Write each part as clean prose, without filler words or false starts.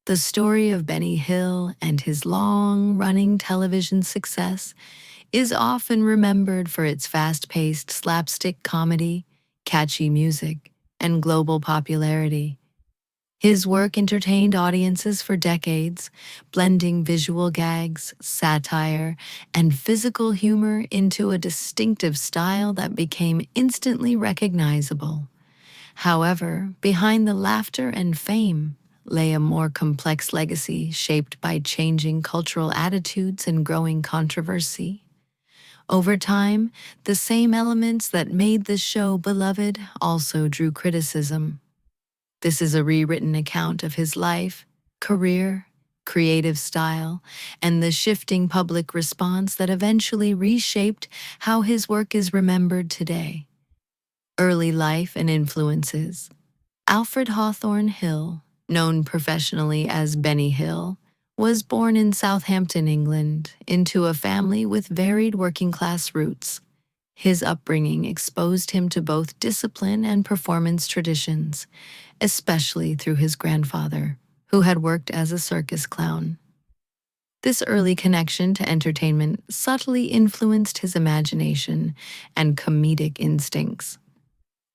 The story of Benny Hill and his long-running television success is often remembered for its fast-paced slapstick comedy, catchy music, and global popularity. His work entertained audiences for decades, blending visual gags, satire, and physical humor into a distinctive style that became instantly recognizable. However, behind the laughter and fame lay a more complex legacy shaped by changing cultural attitudes and growing controversy. Over time, the same elements that made the show beloved also drew criticism. This is a rewritten account of his life, career, creative style, and the shifting public response that eventually reshaped how his work is remembered today. Early life and influences. Alfred Hawthorne Hill, known professionally as Benny Hill, was born in Southampton, England, into a family with varied working-class roots. His upbringing exposed him to both discipline and performance traditions, especially through his grandfather, who had worked as a circus clown. This early connection to entertainment subtly influenced his imagination and comedic instincts.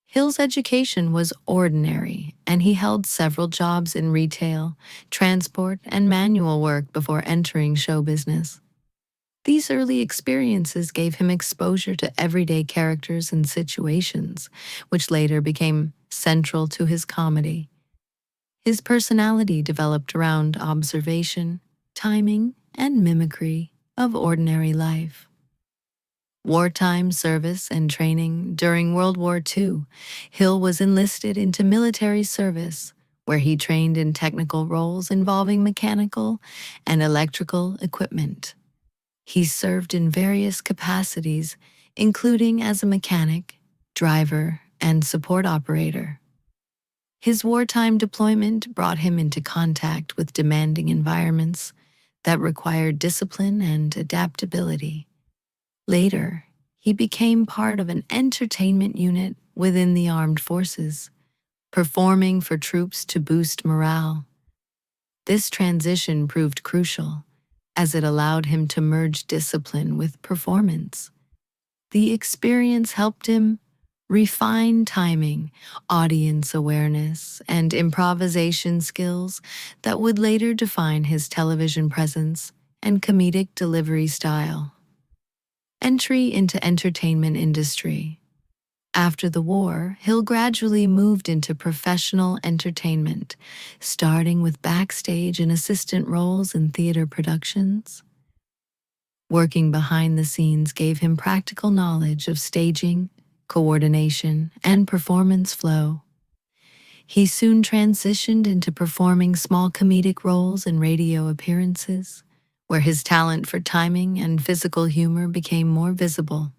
Hill's education was ordinary, and he held several jobs in retail, transport, and manual work before entering show business. These early experiences gave him exposure to everyday characters and situations, which later became central to his comedy. His personality developed around observation, timing, and mimicry of ordinary life. Wartime service and training. During World War II, Hill was enlisted into military service, where he trained in technical roles involving mechanical and electrical equipment. He served in various capacities, including as a mechanic, driver, and support operator. His wartime deployment brought him into contact with demanding environments that required discipline and adaptability. Later, he became part of an entertainment unit within the armed forces, performing for troops to boost morale. This transition proved crucial, as it allowed him to merge discipline with performance. The experience helped him refine timing, audience awareness, and improvisation skills that would later define his television presence and comedic delivery style. Entry into entertainment industry. After the war, Hill gradually moved into professional entertainment, starting with backstage and assistant roles in theater productions. Working behind the scenes gave him practical knowledge of staging, coordination, and performance flow. He soon transitioned into performing small comedic roles in radio appearances, where his talent for timing and physical humor became more visible.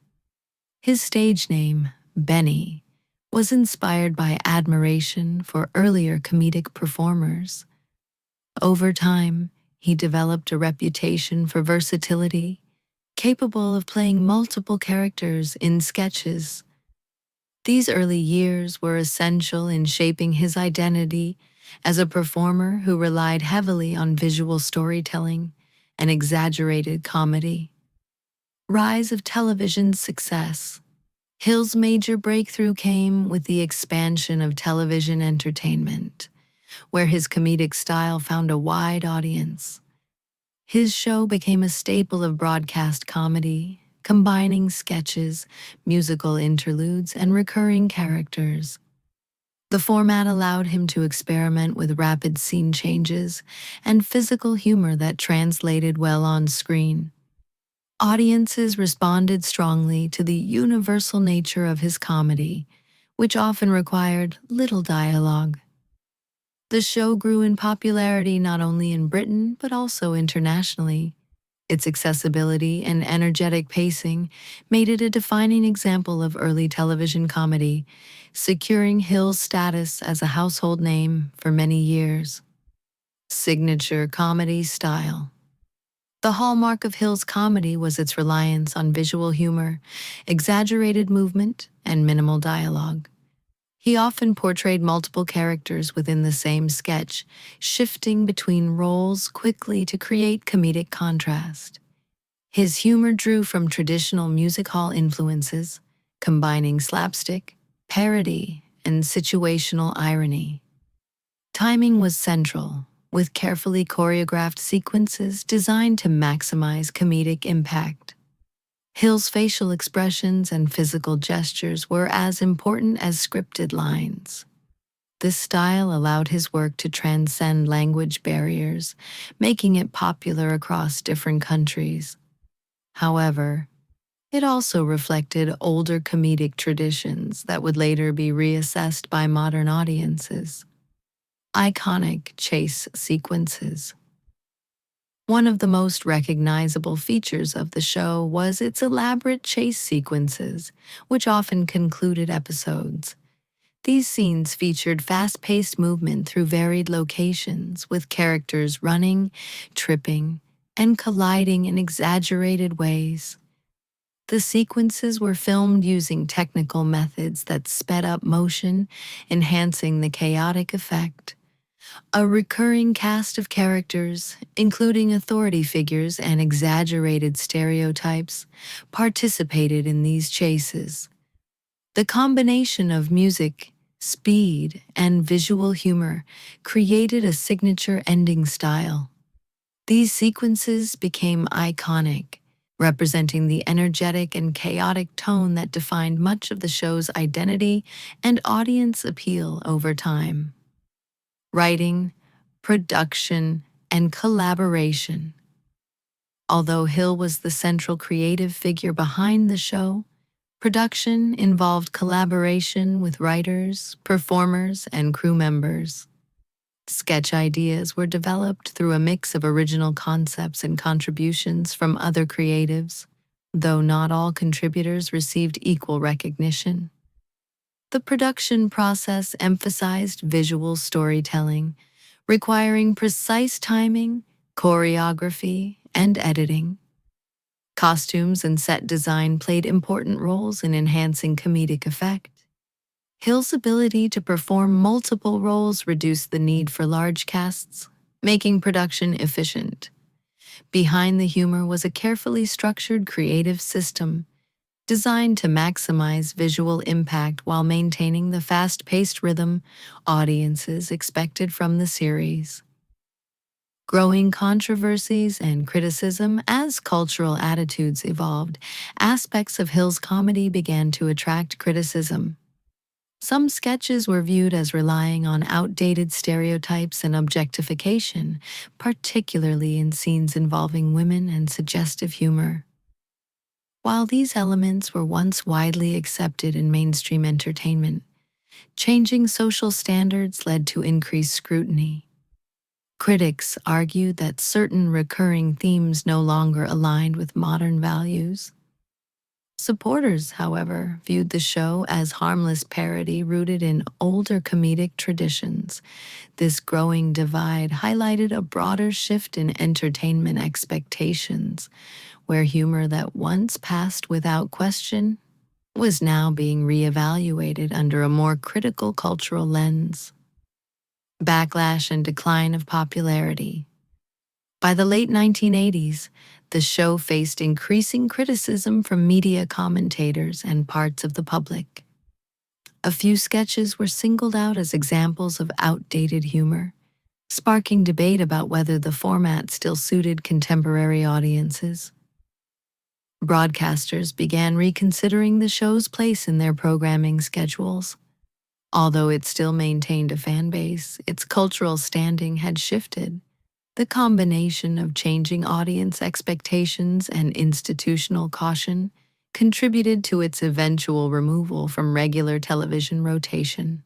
His stage name, Benny, was inspired by admiration for earlier comedic performers. Over time, he developed a reputation for versatility, capable of playing multiple characters in sketches. These early years were essential in shaping his identity as a performer who relied heavily on visual storytelling and exaggerated comedy. Rise of television success. Hill's major breakthrough came with the expansion of television entertainment, where his comedic style found a wide audience. His show became a staple of broadcast comedy, combining sketches, musical interludes, and recurring characters. The format allowed him to experiment with rapid scene changes and physical humor that translated well on screen. Audiences responded strongly to the universal nature of his comedy, which often required little dialogue. The show grew in popularity not only in Britain but also internationally. Its accessibility and energetic pacing made it a defining example of early television comedy, securing Hill's status as a household name for many years. Signature comedy style. The hallmark of Hill's comedy was its reliance on visual humor, exaggerated movement, and minimal dialogue. He often portrayed multiple characters within the same sketch, shifting between roles quickly to create comedic contrast. His humor drew from traditional music hall influences, combining slapstick, parody, and situational irony. Timing was central, with carefully choreographed sequences designed to maximize comedic impact. Hill's facial expressions and physical gestures were as important as scripted lines. This style allowed his work to transcend language barriers, making it popular across different countries. However, it also reflected older comedic traditions that would later be reassessed by modern audiences. Iconic chase sequences. One of the most recognizable features of the show was its elaborate chase sequences, which often concluded episodes. These scenes featured fast-paced movement through varied locations, with characters running, tripping, and colliding in exaggerated ways. The sequences were filmed using technical methods that sped up motion, enhancing the chaotic effect. A recurring cast of characters, including authority figures and exaggerated stereotypes, participated in these chases. The combination of music, speed, and visual humor created a signature ending style. These sequences became iconic, representing the energetic and chaotic tone that defined much of the show's identity and audience appeal over time. Writing, production, and collaboration. Although Hill was the central creative figure behind the show, production involved collaboration with writers, performers, and crew members. Sketch ideas were developed through a mix of original concepts and contributions from other creatives, though not all contributors received equal recognition. The production process emphasized visual storytelling, requiring precise timing, choreography, and editing. Costumes and set design played important roles in enhancing comedic effect. Hill's ability to perform multiple roles reduced the need for large casts, making production efficient. Behind the humor was a carefully structured creative system designed to maximize visual impact while maintaining the fast-paced rhythm audiences expected from the series. Growing controversies and criticism as cultural attitudes evolved, aspects of Hill's comedy began to attract criticism. Some sketches were viewed as relying on outdated stereotypes and objectification, particularly in scenes involving women and suggestive humor. While these elements were once widely accepted in mainstream entertainment, changing social standards led to increased scrutiny. Critics argued that certain recurring themes no longer aligned with modern values. Supporters, however, viewed the show as harmless parody rooted in older comedic traditions. This growing divide highlighted a broader shift in entertainment expectations, where humor that once passed without question was now being reevaluated under a more critical cultural lens. Backlash and decline of popularity. By the late 1980s, the show faced increasing criticism from media commentators and parts of the public. A few sketches were singled out as examples of outdated humor, sparking debate about whether the format still suited contemporary audiences. Broadcasters began reconsidering the show's place in their programming schedules. Although it still maintained a fan base, its cultural standing had shifted. The combination of changing audience expectations and institutional caution contributed to its eventual removal from regular television rotation.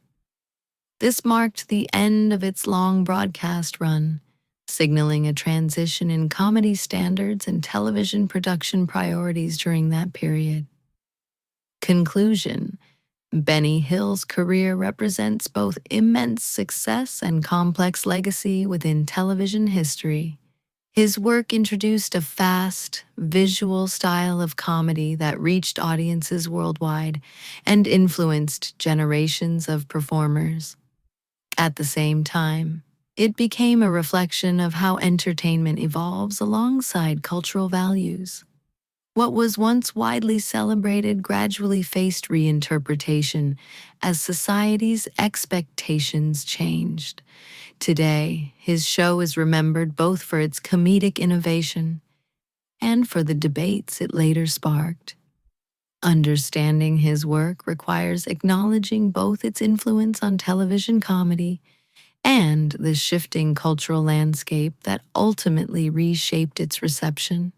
This marked the end of its long broadcast run, signaling a transition in comedy standards and television production priorities during that period. Conclusion: Benny Hill's career represents both immense success and complex legacy within television history. His work introduced a fast, visual style of comedy that reached audiences worldwide and influenced generations of performers. At the same time, it became a reflection of how entertainment evolves alongside cultural values. What was once widely celebrated gradually faced reinterpretation as society's expectations changed. Today, his show is remembered both for its comedic innovation and for the debates it later sparked. Understanding his work requires acknowledging both its influence on television comedy and the shifting cultural landscape that ultimately reshaped its reception.